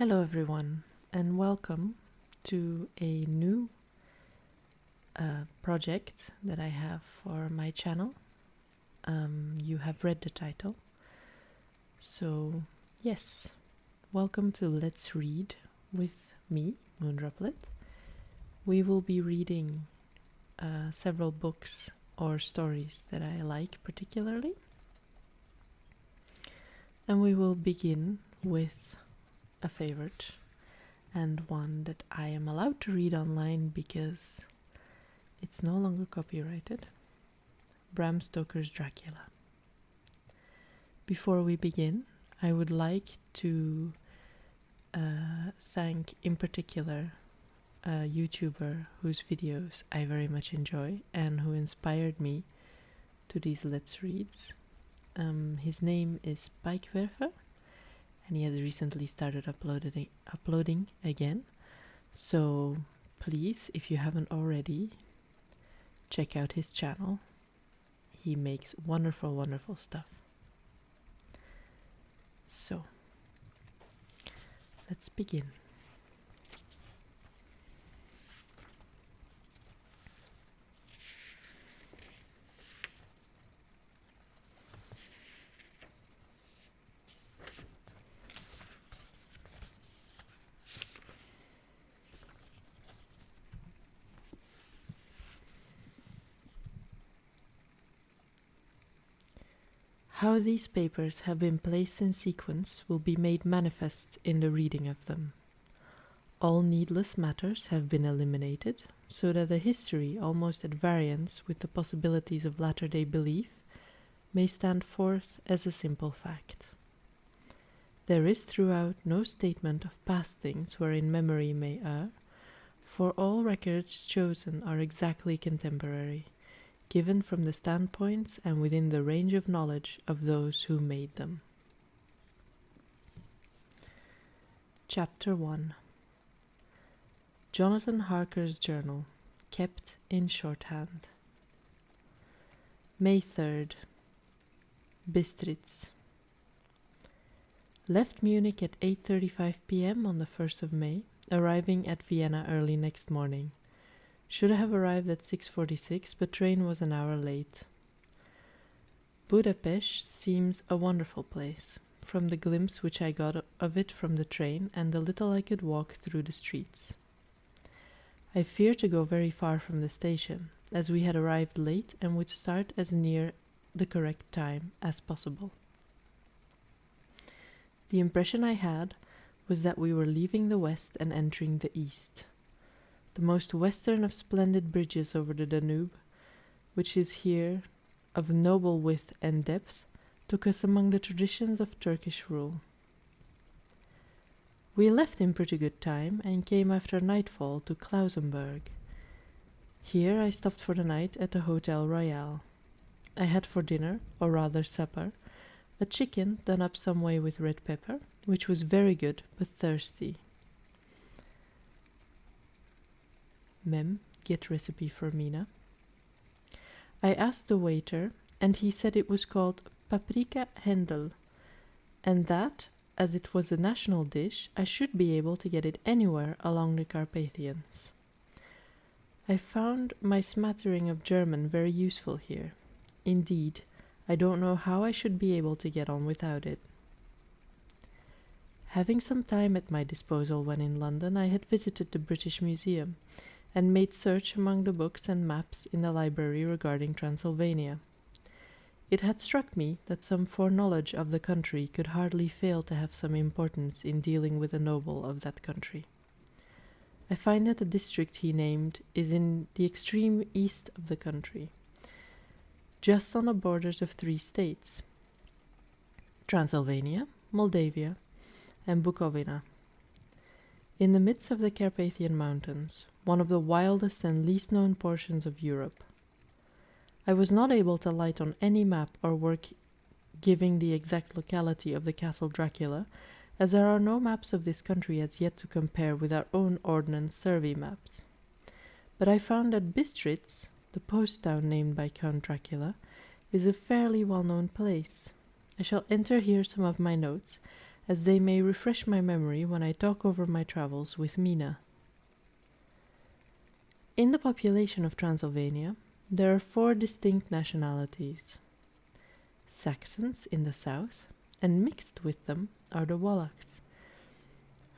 Hello everyone and welcome to a new project that I have for my channel. You have read the title. So yes, welcome to Let's Read with me, Moondroplet. We will be reading several books or stories that I like particularly. And we will begin with a favorite and one that I am allowed to read online because it's no longer copyrighted. Bram Stoker's Dracula. Before we begin, I would like to thank in particular a YouTuber whose videos I very much enjoy and who inspired me to these Let's Reads. His name is Spikewerfer, and he has recently started uploading again. So please, if you haven't already, check out his channel. He makes wonderful, wonderful stuff. So, let's begin. How these papers have been placed in sequence will be made manifest in the reading of them. All needless matters have been eliminated, so that a history almost at variance with the possibilities of latter-day belief may stand forth as a simple fact. There is throughout no statement of past things wherein memory may err, for all records chosen are exactly contemporary, given from the standpoints and within the range of knowledge of those who made them. Chapter 1. Jonathan Harker's Journal, kept in shorthand. May 3rd. Bistritz. Left Munich at 8:35 p.m. on the 1st of May, arriving at Vienna early next morning. Should have arrived at 6:46, but train was an hour late. Budapest seems a wonderful place, from the glimpse which I got of it from the train and the little I could walk through the streets. I fear to go very far from the station, as we had arrived late and would start as near the correct time as possible. The impression I had was that we were leaving the west and entering the east. The most western of splendid bridges over the Danube, which is here of noble width and depth, took us among the traditions of Turkish rule. We left in pretty good time and came after nightfall to Klausenburg. Here I stopped for the night at the Hotel Royal. I had for dinner, or rather supper, a chicken done up some way with red pepper, which was very good but thirsty. Mem, get recipe for Mina. I asked the waiter, and he said it was called paprika Hendel, and that, as it was a national dish, I should be able to get it anywhere along the Carpathians. I found my smattering of German very useful here. Indeed, I don't know how I should be able to get on without it. Having some time at my disposal when in London, I had visited the British Museum, and made search among the books and maps in the library regarding Transylvania. It had struck me that some foreknowledge of the country could hardly fail to have some importance in dealing with a noble of that country. I find that the district he named is in the extreme east of the country, just on the borders of 3 states, Transylvania, Moldavia, and Bukovina. In the midst of the Carpathian Mountains, one of the wildest and least known portions of Europe. I was not able to light on any map or work giving the exact locality of the castle Dracula, as there are no maps of this country as yet to compare with our own ordnance survey maps. But I found that Bistritz, the post town named by Count Dracula, is a fairly well-known place. I shall enter here some of my notes, as they may refresh my memory when I talk over my travels with Mina. In the population of Transylvania, there are 4 distinct nationalities. Saxons in the south, and mixed with them are the Wallachs,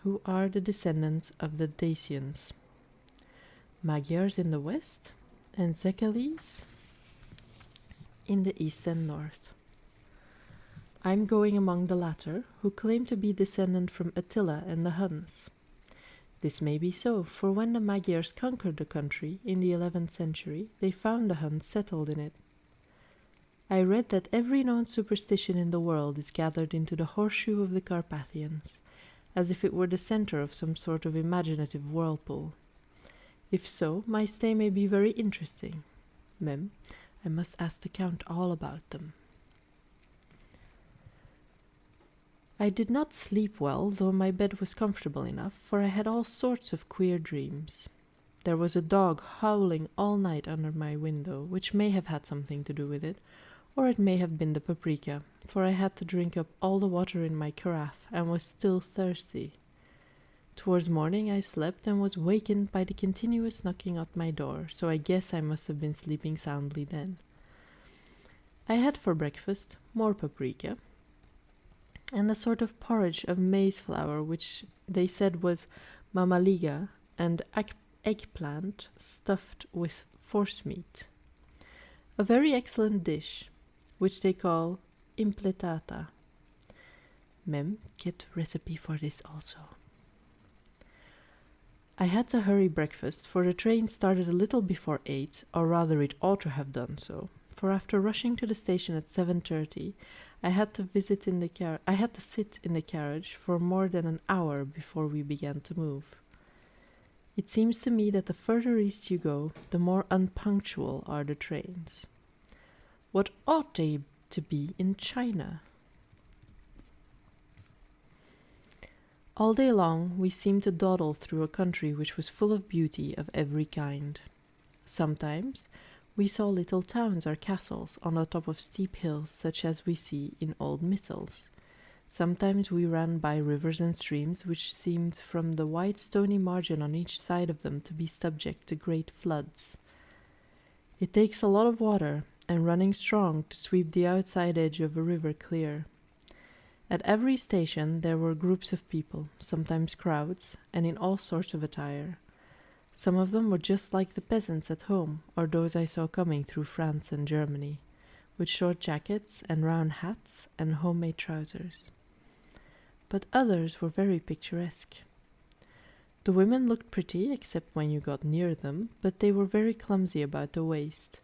who are the descendants of the Dacians. Magyars in the west, and Zekeles in the east and north. I'm going among the latter, who claim to be descendant from Attila and the Huns. This may be so, for when the Magyars conquered the country in the 11th century, they found the Huns settled in it. I read that every known superstition in the world is gathered into the horseshoe of the Carpathians, as if it were the center of some sort of imaginative whirlpool. If so, my stay may be very interesting. Mem, I must ask the Count all about them. I did not sleep well, though my bed was comfortable enough, for I had all sorts of queer dreams. There was a dog howling all night under my window, which may have had something to do with it, or it may have been the paprika, for I had to drink up all the water in my carafe and was still thirsty. Towards morning I slept and was wakened by the continuous knocking at my door, so I guess I must have been sleeping soundly then. I had for breakfast more paprika, and a sort of porridge of maize flour, which they said was mamaliga, and eggplant stuffed with forcemeat. A very excellent dish, which they call impletata. Mem, get recipe for this also. I had to hurry breakfast, for the train started a little before 8, or rather it ought to have done so, for after rushing to the station at 7:30, I had to sit in the carriage for more than an hour before we began to move. It seems to me that the further east you go, the more unpunctual are the trains. What ought they to be in China? All day long we seemed to dawdle through a country which was full of beauty of every kind. Sometimes we saw little towns or castles on the top of steep hills, such as we see in old missals. Sometimes we ran by rivers and streams which seemed from the white stony margin on each side of them to be subject to great floods. It takes a lot of water and running strong to sweep the outside edge of a river clear. At every station there were groups of people, sometimes crowds, and in all sorts of attire. Some of them were just like the peasants at home, or those I saw coming through France and Germany, with short jackets and round hats and homemade trousers. But others were very picturesque. The women looked pretty, except when you got near them, but they were very clumsy about the waist.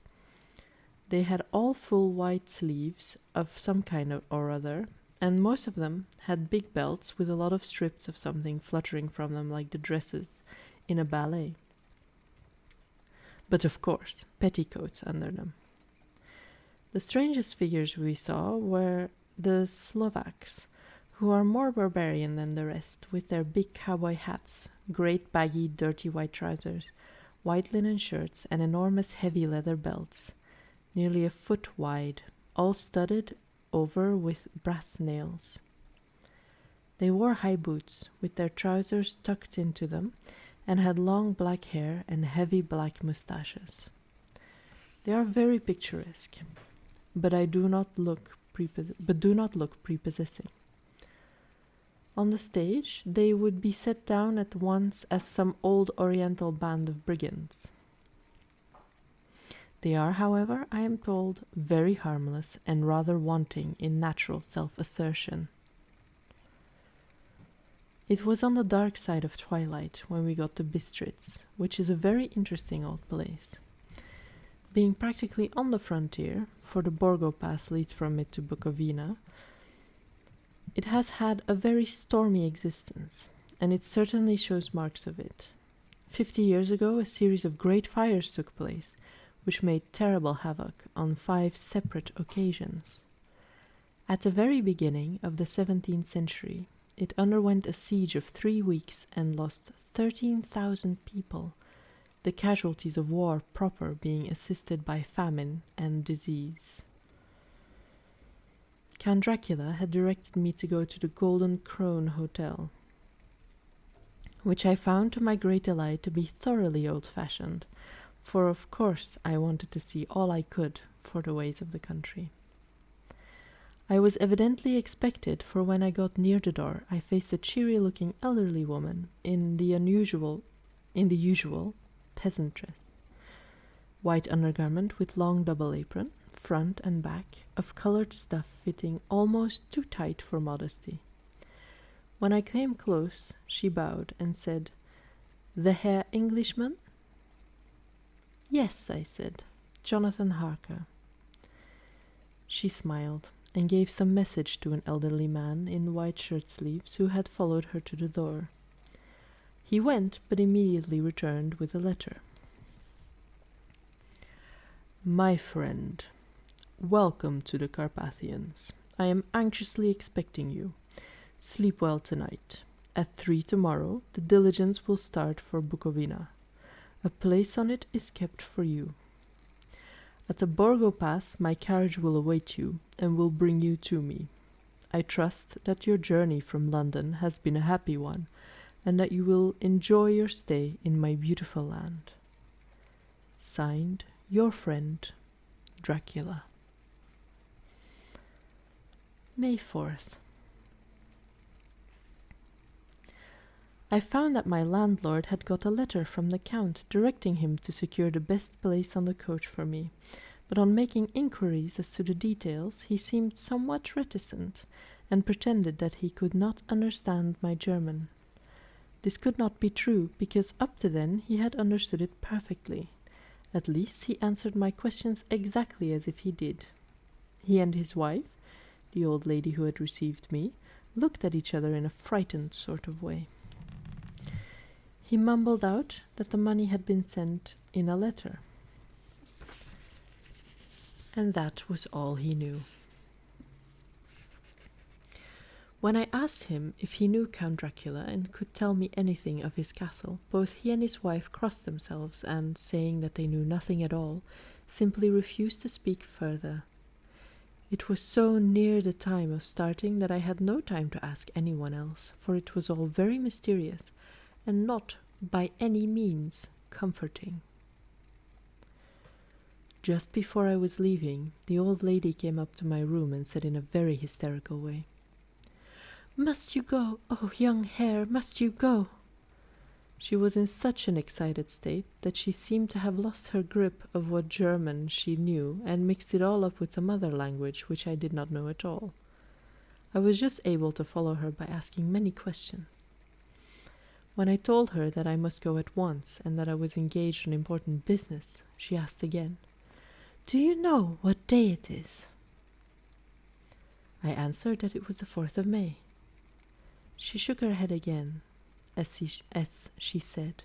They had all full white sleeves of some kind or other, and most of them had big belts with a lot of strips of something fluttering from them like the dresses in a ballet. But of course, petticoats under them. The strangest figures we saw were the Slovaks, who are more barbarian than the rest, with their big cowboy hats, great baggy dirty white trousers, white linen shirts, and enormous heavy leather belts, nearly a foot wide, all studded over with brass nails. They wore high boots, with their trousers tucked into them, and had long black hair and heavy black moustaches. They are very picturesque, but do not look prepossessing. On the stage, they would be set down at once as some old Oriental band of brigands. They are, however, I am told, very harmless and rather wanting in natural self-assertion. It was on the dark side of twilight when we got to Bistritz, which is a very interesting old place. Being practically on the frontier, for the Borgo Pass leads from it to Bukovina, it has had a very stormy existence, and it certainly shows marks of it. 50 years ago, a series of great fires took place, which made terrible havoc on 5 separate occasions. At the very beginning of the 17th century, it underwent a siege of 3 weeks and lost 13,000 people, the casualties of war proper being assisted by famine and disease. Count Dracula had directed me to go to the Golden Crone Hotel, which I found to my great delight to be thoroughly old-fashioned, for of course I wanted to see all I could for the ways of the country. I was evidently expected, for when I got near the door I faced a cheery-looking elderly woman in the usual peasant dress, white undergarment with long double apron, front and back, of coloured stuff fitting almost too tight for modesty. When I came close, she bowed and said, "The Herr Englishman?" "Yes," I said, "Jonathan Harker." She smiled and gave some message to an elderly man in white shirt-sleeves who had followed her to the door. He went, but immediately returned with a letter. "My friend, welcome to the Carpathians. I am anxiously expecting you. Sleep well tonight. At 3 tomorrow the diligence will start for Bukovina. A place on it is kept for you. At the Borgo Pass my carriage will await you, and will bring you to me. I trust that your journey from London has been a happy one, and that you will enjoy your stay in my beautiful land. Signed, your friend, Dracula." May 4th. I found that my landlord had got a letter from the Count directing him to secure the best place on the coach for me, but on making inquiries as to the details he seemed somewhat reticent, and pretended that he could not understand my German. This could not be true, because up to then he had understood it perfectly. At least he answered my questions exactly as if he did. He and his wife, the old lady who had received me, looked at each other in a frightened sort of way. He mumbled out that the money had been sent in a letter, and that was all he knew. When I asked him if he knew Count Dracula and could tell me anything of his castle, both he and his wife crossed themselves and, saying that they knew nothing at all, simply refused to speak further. It was so near the time of starting that I had no time to ask anyone else, for it was all very mysterious, and not by any means comforting. Just before I was leaving, the old lady came up to my room and said in a very hysterical way, "Must you go? Oh, young Herr, must you go?" She was in such an excited state that she seemed to have lost her grip of what German she knew and mixed it all up with some other language which I did not know at all. I was just able to follow her by asking many questions. When I told her that I must go at once and that I was engaged on important business, she asked again, "Do you know what day it is?" I answered that it was the 4th of May. She shook her head again, as she said,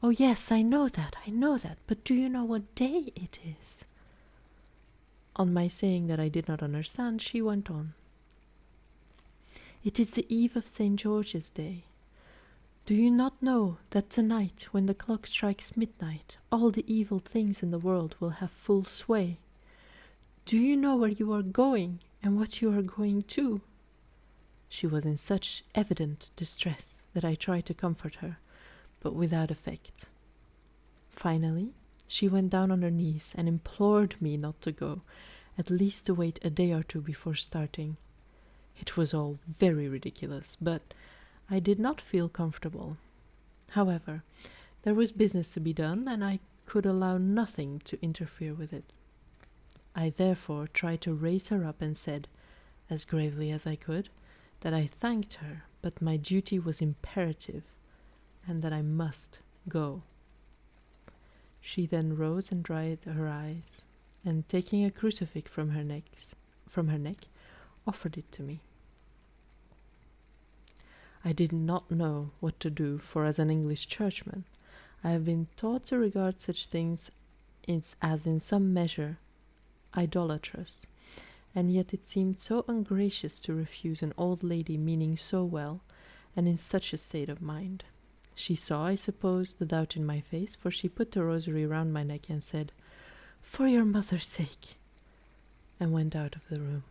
"Oh yes, I know that, but do you know what day it is?" On my saying that I did not understand, she went on, "It is the eve of St. George's Day. Do you not know that tonight, when the clock strikes midnight, all the evil things in the world will have full sway? Do you know where you are going and what you are going to?" She was in such evident distress that I tried to comfort her, but without effect. Finally, she went down on her knees and implored me not to go, at least to wait a day or two before starting. It was all very ridiculous, but I did not feel comfortable. However, there was business to be done, and I could allow nothing to interfere with it. I therefore tried to raise her up and said, as gravely as I could, that I thanked her, but my duty was imperative, and that I must go. She then rose and dried her eyes, and taking a crucifix from her neck, offered it to me. I did not know what to do, for as an English churchman, I have been taught to regard such things as in some measure idolatrous, and yet it seemed so ungracious to refuse an old lady meaning so well, and in such a state of mind. She saw, I suppose, the doubt in my face, for she put the rosary round my neck and said, "For your mother's sake," and went out of the room.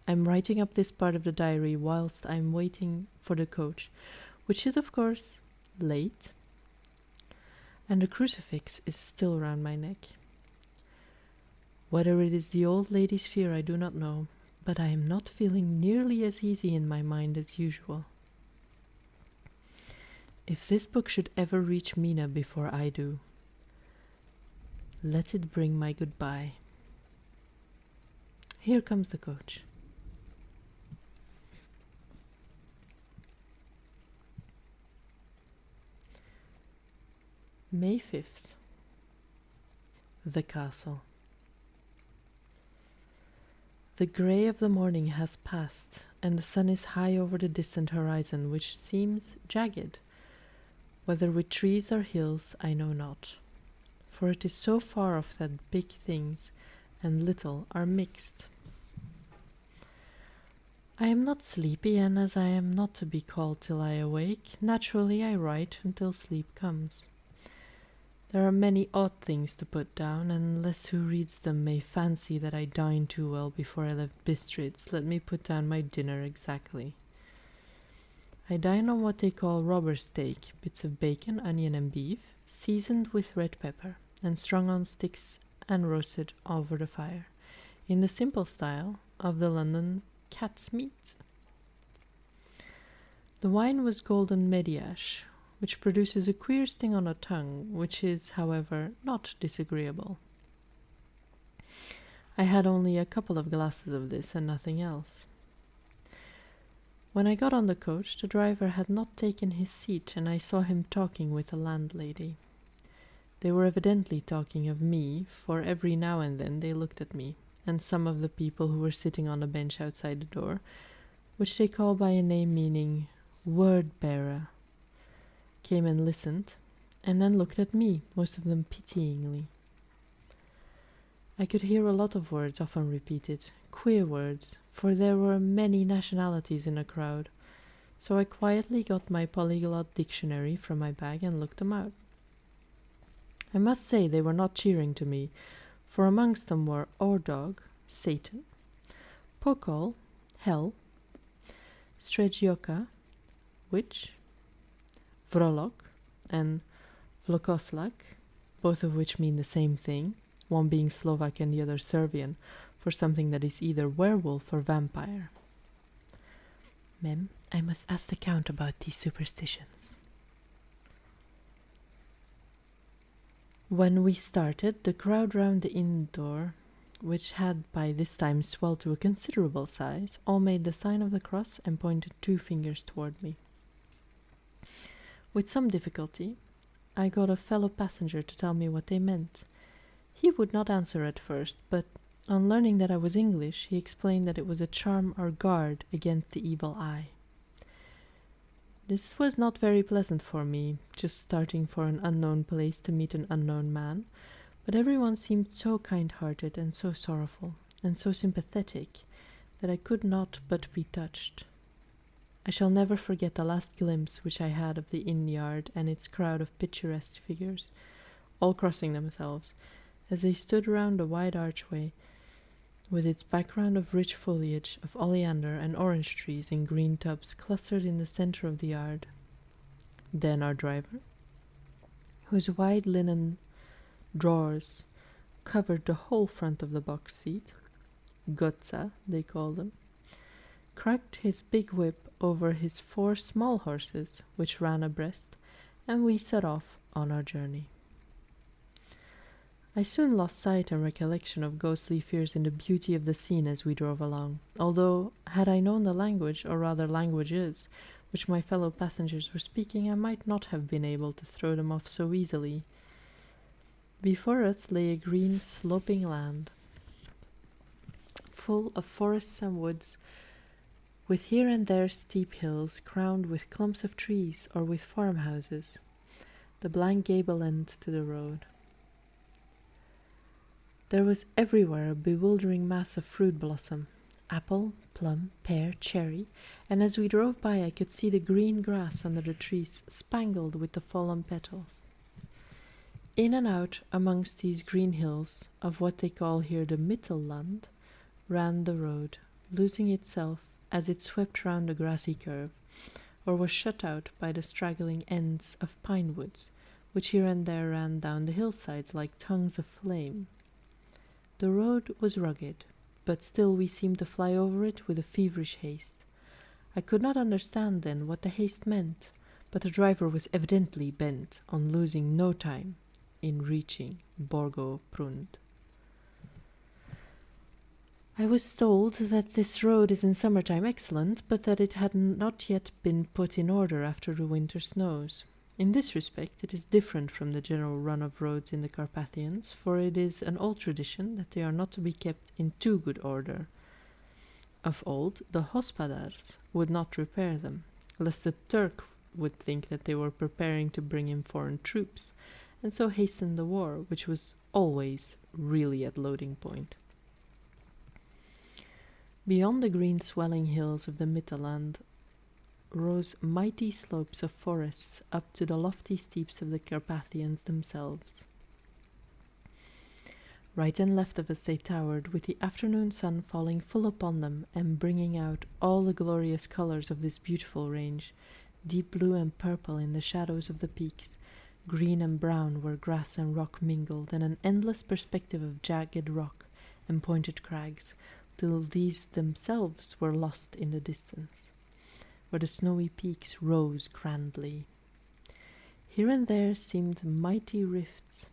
I'm writing up this part of the diary whilst I'm waiting for the coach, which is, of course, late, and the crucifix is still around my neck. Whether it is the old lady's fear, I do not know, but I am not feeling nearly as easy in my mind as usual. If this book should ever reach Mina before I do, let it bring my goodbye. Here comes the coach. May 5th. The castle. The grey of the morning has passed, and the sun is high over the distant horizon, which seems jagged. Whether with trees or hills, I know not, for it is so far off that big things and little are mixed. I am not sleepy, and as I am not to be called till I awake, naturally I write until sleep comes. There are many odd things to put down, and unless who reads them may fancy that I dined too well before I left Bistritz, let me put down my dinner exactly. I dine on what they call robber steak, bits of bacon, onion and beef, seasoned with red pepper, and strung on sticks and roasted over the fire, in the simple style of the London cat's meat. The wine was golden Mediash, which produces a queer sting on the tongue, which is, however, not disagreeable. I had only a couple of glasses of this and nothing else. When I got on the coach, the driver had not taken his seat, and I saw him talking with the landlady. They were evidently talking of me, for every now and then they looked at me, and some of the people who were sitting on a bench outside the door, which they call by a name meaning word-bearer, came and listened, and then looked at me, most of them pityingly. I could hear a lot of words often repeated, queer words, for there were many nationalities in the crowd, so I quietly got my polyglot dictionary from my bag and looked them out. I must say they were not cheering to me, for amongst them were Ordog, Satan, Pokol, Hell, Strejioka, Witch, Vrolok, and Vlokoslak, both of which mean the same thing, one being Slovak and the other Serbian, for something that is either werewolf or vampire. Mem, I must ask the Count about these superstitions. When we started, the crowd round the inn door, which had by this time swelled to a considerable size, all made the sign of the cross and pointed 2 fingers toward me. With some difficulty, I got a fellow passenger to tell me what they meant. He would not answer at first, but on learning that I was English, he explained that it was a charm or guard against the evil eye. This was not very pleasant for me, just starting for an unknown place to meet an unknown man, but everyone seemed so kind-hearted and so sorrowful and so sympathetic that I could not but be touched. I shall never forget the last glimpse which I had of the inn yard and its crowd of picturesque figures, all crossing themselves, as they stood round the wide archway, with its background of rich foliage of oleander and orange trees in green tubs clustered in the center of the yard. Then our driver, whose wide linen drawers covered the whole front of the box seat, Gotza they called him, cracked his big whip over his 4 small horses, which ran abreast, and we set off on our journey. I soon lost sight and recollection of ghostly fears in the beauty of the scene as we drove along, although, had I known the language, or rather languages, which my fellow passengers were speaking, I might not have been able to throw them off so easily. Before us lay a green, sloping land, full of forests and woods, with here and there steep hills crowned with clumps of trees or with farmhouses, the blank gable end to the road. There was everywhere a bewildering mass of fruit blossom, apple, plum, pear, cherry, and as we drove by I could see the green grass under the trees spangled with the fallen petals. In and out amongst these green hills, of what they call here the Mittelland, ran the road, losing itself as it swept round a grassy curve, or was shut out by the straggling ends of pine woods, which here and there ran down the hillsides like tongues of flame. The road was rugged, but still we seemed to fly over it with a feverish haste. I could not understand then what the haste meant, but the driver was evidently bent on losing no time in reaching Borgo Prund. I was told that this road is in summertime excellent, but that it had not yet been put in order after the winter snows. In this respect, it is different from the general run of roads in the Carpathians, for it is an old tradition that they are not to be kept in too good order. Of old, the hospadars would not repair them, lest the Turk would think that they were preparing to bring in foreign troops, and so hasten the war, which was always really at loading point. Beyond the green swelling hills of the Mittelland rose mighty slopes of forests up to the lofty steeps of the Carpathians themselves. Right and left of us they towered, with the afternoon sun falling full upon them and bringing out all the glorious colors of this beautiful range, deep blue and purple in the shadows of the peaks, green and brown where grass and rock mingled, and an endless perspective of jagged rock and pointed crags, till these themselves were lost in the distance, where the snowy peaks rose grandly. Here and there seemed mighty rifts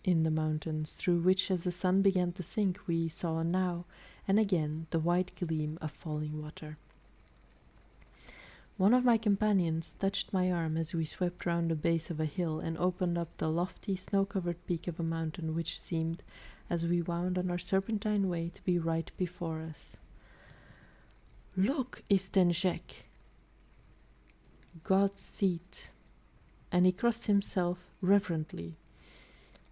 in the mountains, through which, as the sun began to sink, we saw now and again the white gleam of falling water. One of my companions touched my arm as we swept round the base of a hill and opened up the lofty snow-covered peak of a mountain which seemed, as we wound on our serpentine way, to be right before us. "Look, Istenjek! God's seat!" And he crossed himself reverently.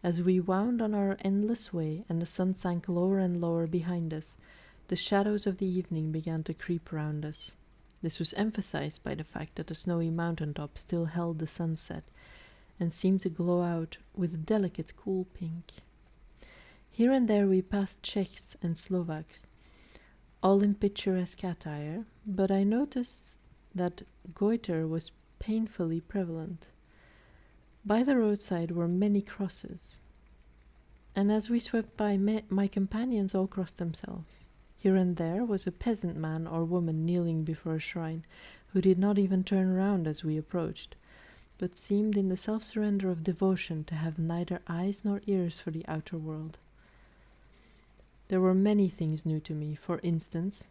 As we wound on our endless way and the sun sank lower and lower behind us, the shadows of the evening began to creep round us. This was emphasized by the fact that the snowy mountain top still held the sunset and seemed to glow out with a delicate cool pink. Here and there we passed Czechs and Slovaks, all in picturesque attire, but I noticed that goiter was painfully prevalent. By the roadside were many crosses, and as we swept by, my companions all crossed themselves. Here and there was a peasant man or woman kneeling before a shrine, who did not even turn round as we approached, but seemed in the self-surrender of devotion to have neither eyes nor ears for the outer world. There were many things new to me, for instance,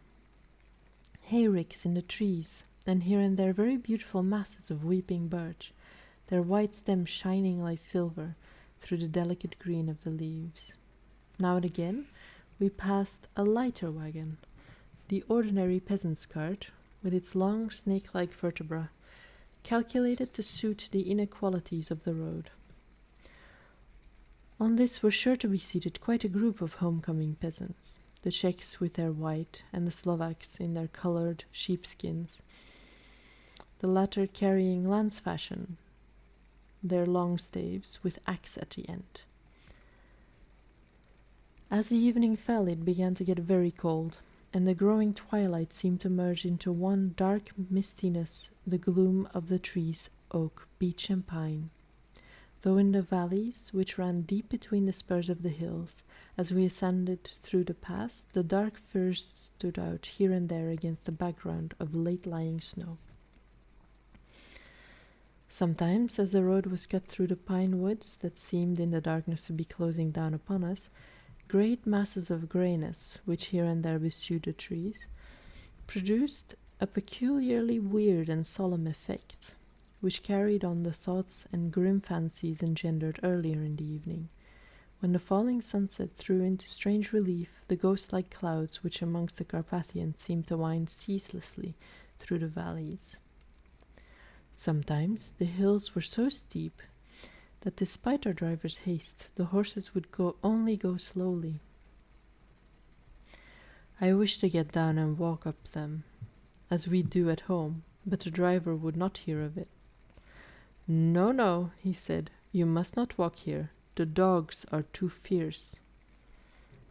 hayricks in the trees, and here and there very beautiful masses of weeping birch, their white stems shining like silver through the delicate green of the leaves. Now and again we passed a lighter wagon, the ordinary peasant's cart, with its long snake-like vertebra, calculated to suit the inequalities of the road. On this were sure to be seated quite a group of homecoming peasants, the Czechs with their white and the Slovaks in their colored sheepskins, the latter carrying lance fashion, their long staves with axe at the end. As the evening fell, it began to get very cold, and the growing twilight seemed to merge into one dark mistiness the gloom of the trees, oak, beech, and pine, though in the valleys, which ran deep between the spurs of the hills, as we ascended through the pass, the dark firs stood out here and there against the background of late-lying snow. Sometimes, as the road was cut through the pine woods that seemed in the darkness to be closing down upon us, great masses of greyness, which here and there bestowed the trees, produced a peculiarly weird and solemn effect, which carried on the thoughts and grim fancies engendered earlier in the evening, when the falling sunset threw into strange relief the ghost-like clouds which amongst the Carpathians seemed to wind ceaselessly through the valleys. Sometimes the hills were so steep that despite our driver's haste, the horses would only go slowly. I wished to get down and walk up them, as we do at home, but the driver would not hear of it. "No, no," he said, "you must not walk here. The dogs are too fierce."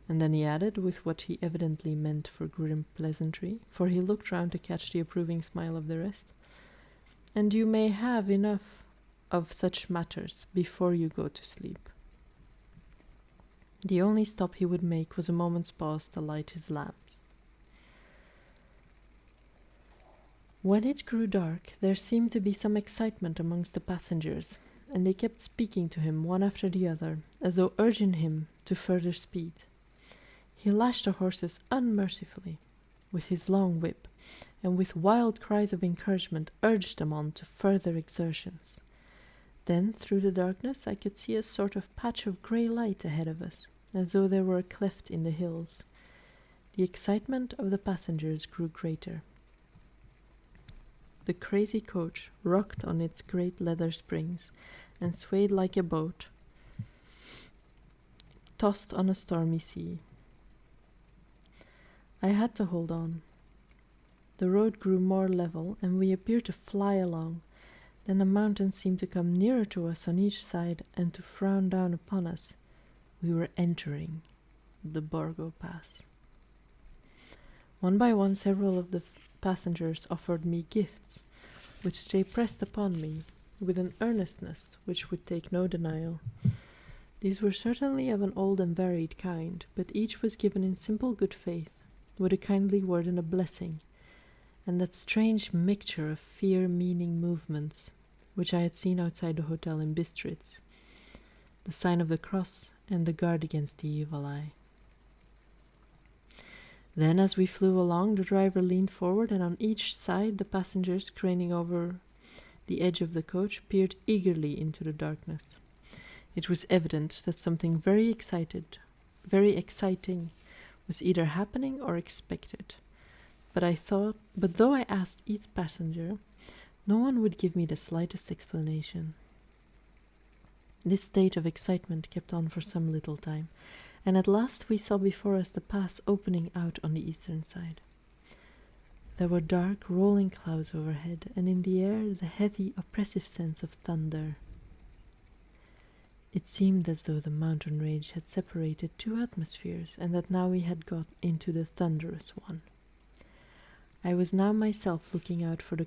And then he added, with what he evidently meant for grim pleasantry, for he looked round to catch the approving smile of the rest, "And you may have enough of such matters before you go to sleep." The only stop he would make was a moment's pause to light his lamps. When it grew dark, there seemed to be some excitement amongst the passengers, and they kept speaking to him one after the other, as though urging him to further speed. He lashed the horses unmercifully with his long whip, and with wild cries of encouragement urged them on to further exertions. Then, through the darkness, I could see a sort of patch of grey light ahead of us, as though there were a cleft in the hills. The excitement of the passengers grew greater. The crazy coach rocked on its great leather springs and swayed like a boat tossed on a stormy sea. I had to hold on. The road grew more level, and we appeared to fly along. Then the mountains seemed to come nearer to us on each side and to frown down upon us. We were entering the Borgo Pass. One by one, several of the passengers offered me gifts, which they pressed upon me with an earnestness which would take no denial. These were certainly of an old and varied kind, but each was given in simple good faith, with a kindly word and a blessing, and that strange mixture of fear-meaning movements which I had seen outside the hotel in Bistritz, the sign of the cross and the guard against the evil eye. Then, as we flew along, the driver leaned forward, and on each side the passengers, craning over the edge of the coach, peered eagerly into the darkness. It was evident that something very exciting was either happening or expected. But though I asked each passenger, no one would give me the slightest explanation. This state of excitement kept on for some little time, and at last we saw before us the pass opening out on the eastern side. There were dark, rolling clouds overhead, and in the air the heavy, oppressive sense of thunder. It seemed as though the mountain range had separated two atmospheres, and that now we had got into the thunderous one. I was now myself looking out for the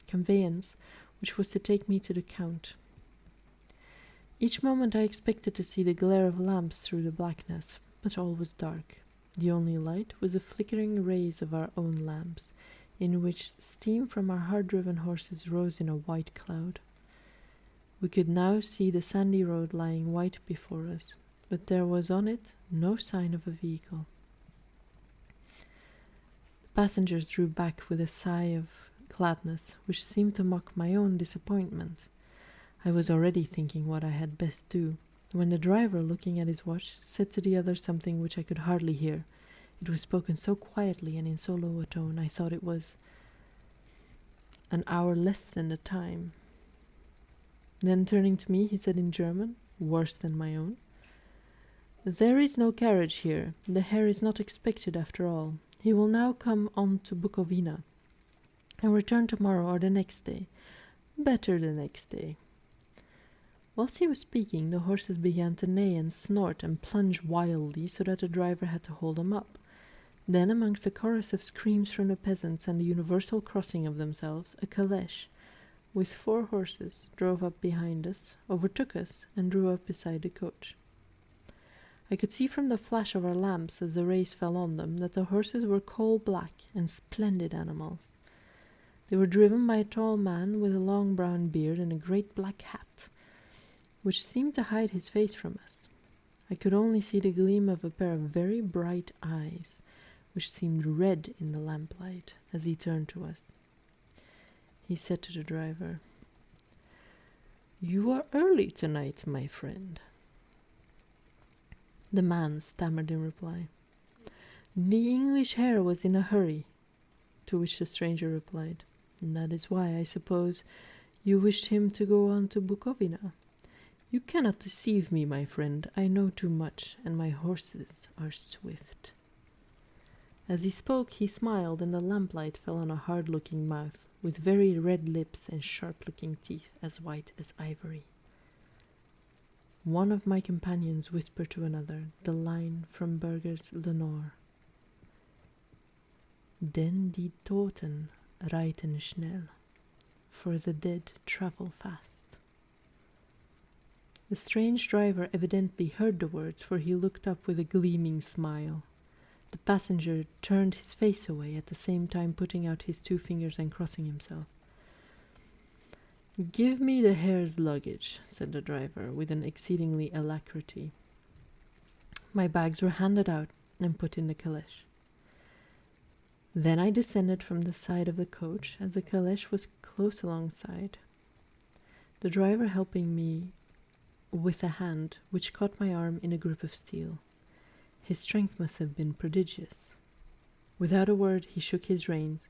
conveyance which was to take me to the Count. Each moment I expected to see the glare of lamps through the blackness, but all was dark. The only light was the flickering rays of our own lamps, in which steam from our hard-driven horses rose in a white cloud. We could now see the sandy road lying white before us, but there was on it no sign of a vehicle. The passengers drew back with a sigh of gladness, which seemed to mock my own disappointment. I was already thinking what I had best do, when the driver, looking at his watch, said to the other something which I could hardly hear. It was spoken so quietly and in so low a tone, I thought it was an hour less than the time. Then, turning to me, he said in German, worse than my own, "There is no carriage here. The Herr is not expected after all. He will now come on to Bukovina, and return tomorrow or the next day. Better the next day." Whilst he was speaking, the horses began to neigh and snort and plunge wildly, so that the driver had to hold them up. Then, amongst a chorus of screams from the peasants and the universal crossing of themselves, a calèche, with 4 horses, drove up behind us, overtook us, and drew up beside the coach. I could see from the flash of our lamps as the rays fell on them that the horses were coal-black and splendid animals. They were driven by a tall man with a long brown beard and a great black hat, which seemed to hide his face from us. I could only see the gleam of a pair of very bright eyes, which seemed red in the lamplight, as he turned to us. He said to the driver, "You are early tonight, my friend." The man stammered in reply, "The English Herr was in a hurry," to which the stranger replied, "And that is why, I suppose, you wished him to go on to Bukovina. You cannot deceive me, my friend. I know too much, and my horses are swift." As he spoke, he smiled, and the lamplight fell on a hard-looking mouth, with very red lips and sharp-looking teeth as white as ivory. one of my companions whispered to another the line from Burger's Lenore. Den die Toten reiten schnell, for the dead travel fast. The strange driver evidently heard the words, for he looked up with a gleaming smile. The passenger turned his face away, at the same time putting out his 2 fingers and crossing himself. "Give me the Herr's luggage," said the driver, with an exceedingly alacrity. My bags were handed out and put in the caleche. Then I descended from the side of the coach, as the caleche was close alongside, the driver helping me with a hand which caught my arm in a grip of steel. His strength must have been prodigious. Without a word he shook his reins,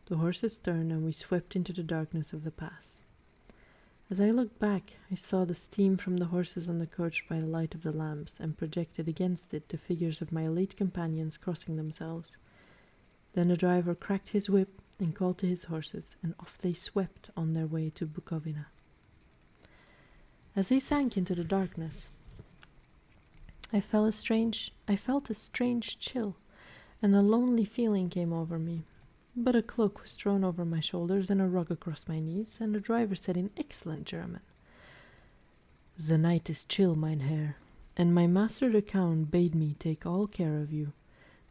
the horses turned, and we swept into the darkness of the pass. As I looked back, I saw the steam from the horses on the coach by the light of the lamps, and projected against it the figures of my late companions crossing themselves. Then the driver cracked his whip and called to his horses, and off they swept on their way to Bukovina. As they sank into the darkness, I felt a strange chill, and a lonely feeling came over me. But a cloak was thrown over my shoulders and a rug across my knees, and the driver said in excellent German, "The night is chill, mein Herr, and my master the Count bade me take all care of you.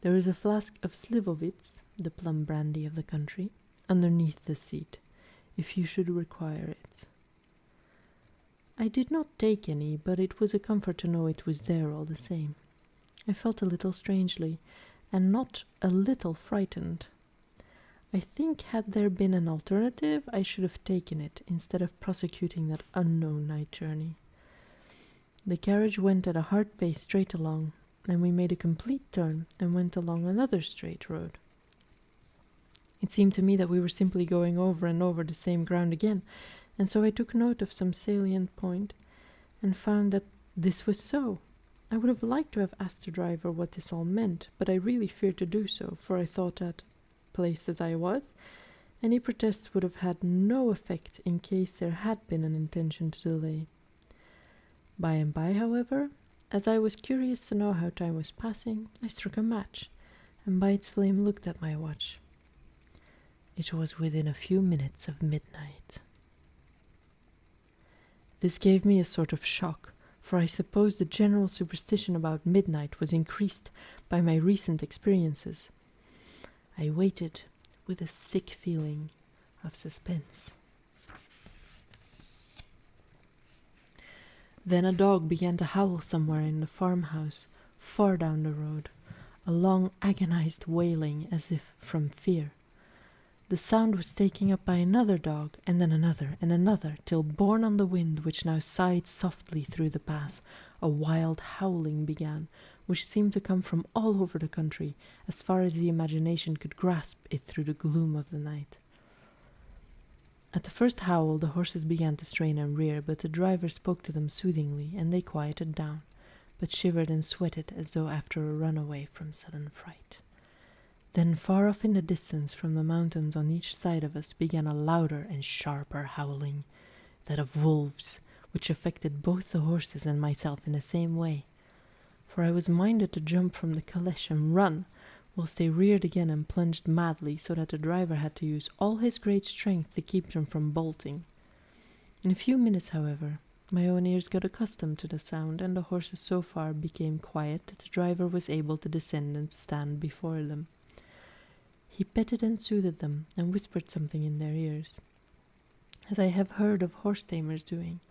There is a flask of Slivovitz, the plum brandy of the country, underneath the seat, if you should require it." I did not take any, but it was a comfort to know it was there all the same. I felt a little strangely, and not a little frightened. I think had there been an alternative, I should have taken it, instead of prosecuting that unknown night journey. The carriage went at a hard pace straight along, and we made a complete turn and went along another straight road. It seemed to me that we were simply going over and over the same ground again, and so I took note of some salient point and found that this was so. I would have liked to have asked the driver what this all meant, but I really feared to do so, for I thought that, placed as I was, any protests would have had no effect in case there had been an intention to delay. By and by, however, as I was curious to know how time was passing, I struck a match, and by its flame looked at my watch. It was within a few minutes of midnight. This gave me a sort of shock, for I suppose the general superstition about midnight was increased by my recent experiences. I waited with a sick feeling of suspense. Then a dog began to howl somewhere in the farmhouse, far down the road, a long agonized wailing as if from fear. The sound was taken up by another dog, and then another, till borne on the wind, which now sighed softly through the pass, a wild howling began, which seemed to come from all over the country, as far as the imagination could grasp it through the gloom of the night. At the first howl the horses began to strain and rear, but the driver spoke to them soothingly, and they quieted down, but shivered and sweated as though after a run away from sudden fright. Then far off in the distance, from the mountains on each side of us, began a louder and sharper howling, that of wolves, which affected both the horses and myself in the same way, for I was minded to jump from the caleche and run, whilst they reared again and plunged madly, so that the driver had to use all his great strength to keep them from bolting. In a few minutes, however, my own ears got accustomed to the sound, and the horses so far became quiet that the driver was able to descend and stand before them. He petted and soothed them, and whispered something in their ears, as I have heard of horse-tamers doing,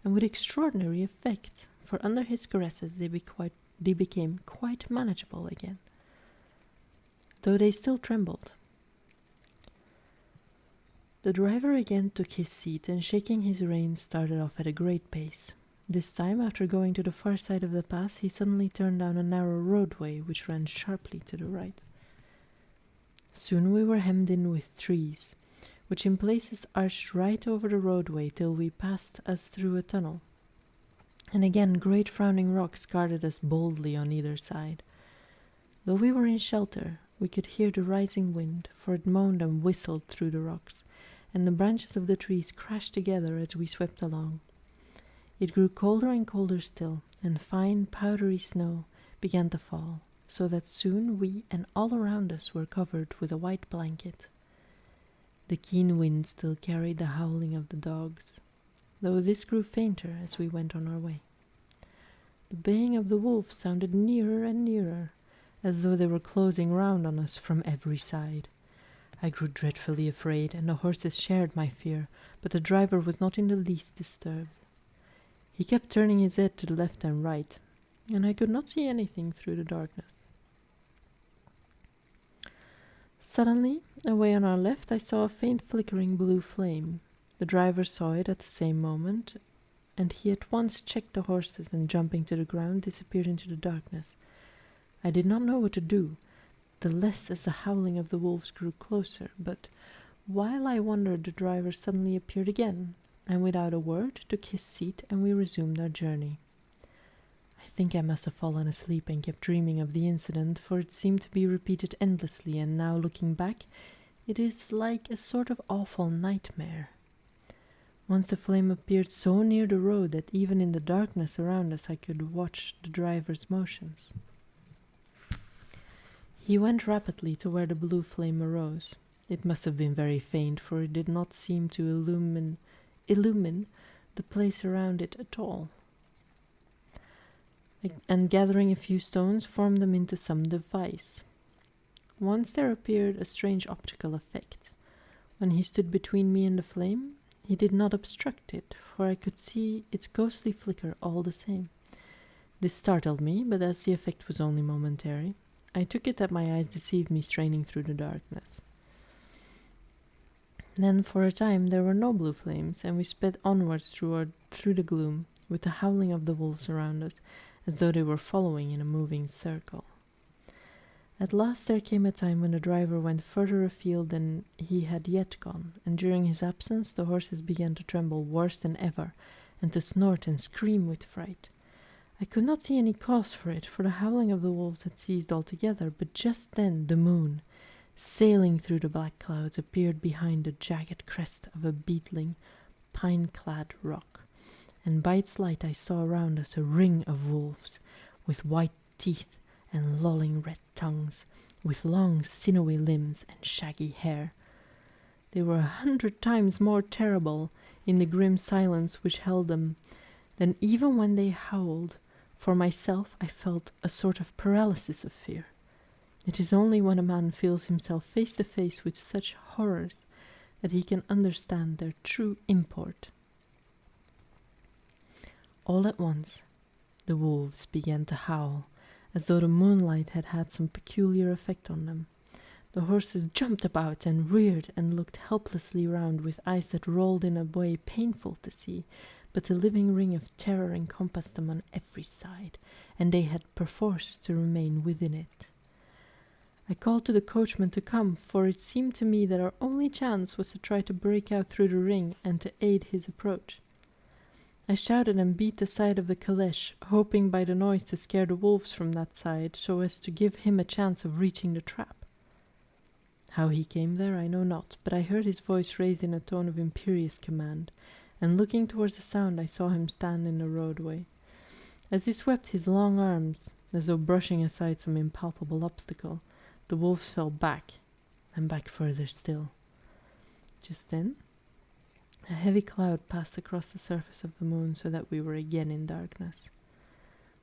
and with extraordinary effect, for under his caresses they became quite manageable again, though they still trembled. The driver again took his seat, and shaking his reins started off at a great pace. This time, after going to the far side of the pass, he suddenly turned down a narrow roadway which ran sharply to the right. Soon we were hemmed in with trees, which in places arched right over the roadway till we passed us through a tunnel. And again great frowning rocks guarded us boldly on either side. Though we were in shelter, we could hear the rising wind, for it moaned and whistled through the rocks, and the branches of the trees crashed together as we swept along. It grew colder and colder still, and fine powdery snow began to fall, so that soon we and all around us were covered with a white blanket. The keen wind still carried the howling of the dogs, though this grew fainter as we went on our way. The baying of the wolves sounded nearer and nearer, as though they were closing round on us from every side. I grew dreadfully afraid, and the horses shared my fear, but the driver was not in the least disturbed. He kept turning his head to the left and right, and I could not see anything through the darkness. Suddenly, away on our left, I saw a faint flickering blue flame. The driver saw it at the same moment, and he at once checked the horses and, jumping to the ground, disappeared into the darkness. I did not know what to do, the less as the howling of the wolves grew closer, but while I wondered, the driver suddenly appeared again, and without a word took his seat, and we resumed our journey. I think I must have fallen asleep and kept dreaming of the incident, for it seemed to be repeated endlessly, and now looking back, it is like a sort of awful nightmare. Once the flame appeared so near the road that even in the darkness around us I could watch the driver's motions. He went rapidly to where the blue flame arose. It must have been very faint, for it did not seem to illumine the place around it at all, and gathering a few stones formed them into some device. Once there appeared a strange optical effect. When he stood between me and the flame, he did not obstruct it, for I could see its ghostly flicker all the same. This startled me, but as the effect was only momentary, I took it that my eyes deceived me straining through the darkness. Then for a time there were no blue flames, and we sped onwards through the gloom, with the howling of the wolves around us, as though they were following in a moving circle. At last there came a time when the driver went further afield than he had yet gone, and during his absence the horses began to tremble worse than ever, and to snort and scream with fright. I could not see any cause for it, for the howling of the wolves had ceased altogether, but just then the moon, sailing through the black clouds, appeared behind the jagged crest of a beetling, pine-clad rock, and by its light I saw around us a ring of wolves, with white teeth and lolling red tongues, with long sinewy limbs and shaggy hair. They were 100 times more terrible in the grim silence which held them than even when they howled. For myself, I felt a sort of paralysis of fear. It is only when a man feels himself face to face with such horrors that he can understand their true import. All at once, the wolves began to howl, as though the moonlight had had some peculiar effect on them. The horses jumped about and reared and looked helplessly round with eyes that rolled in a way painful to see, but a living ring of terror encompassed them on every side, and they had perforce to remain within it. I called to the coachman to come, for it seemed to me that our only chance was to try to break out through the ring and to aid his approach. I shouted and beat the side of the caleche, hoping by the noise to scare the wolves from that side, so as to give him a chance of reaching the trap. How he came there I know not, but I heard his voice raised in a tone of imperious command, and looking towards the sound I saw him stand in the roadway. As he swept his long arms, as though brushing aside some impalpable obstacle, the wolves fell back, and back further still. Just then, a heavy cloud passed across the surface of the moon, so that we were again in darkness.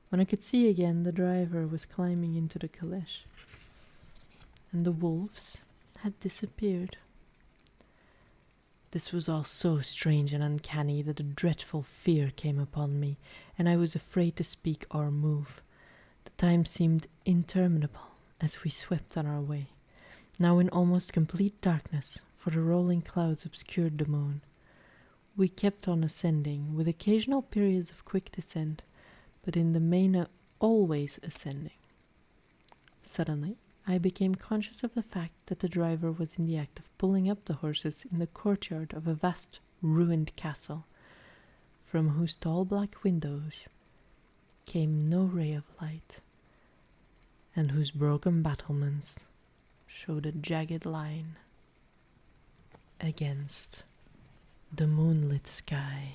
When I could see again, the driver was climbing into the caleche, and the wolves had disappeared. This was all so strange and uncanny that a dreadful fear came upon me, and I was afraid to speak or move. The time seemed interminable as we swept on our way, now in almost complete darkness, for the rolling clouds obscured the moon. We kept on ascending, with occasional periods of quick descent, but in the main always ascending. Suddenly, I became conscious of the fact that the driver was in the act of pulling up the horses in the courtyard of a vast, ruined castle, from whose tall black windows came no ray of light, and whose broken battlements showed a jagged line against the moonlit sky.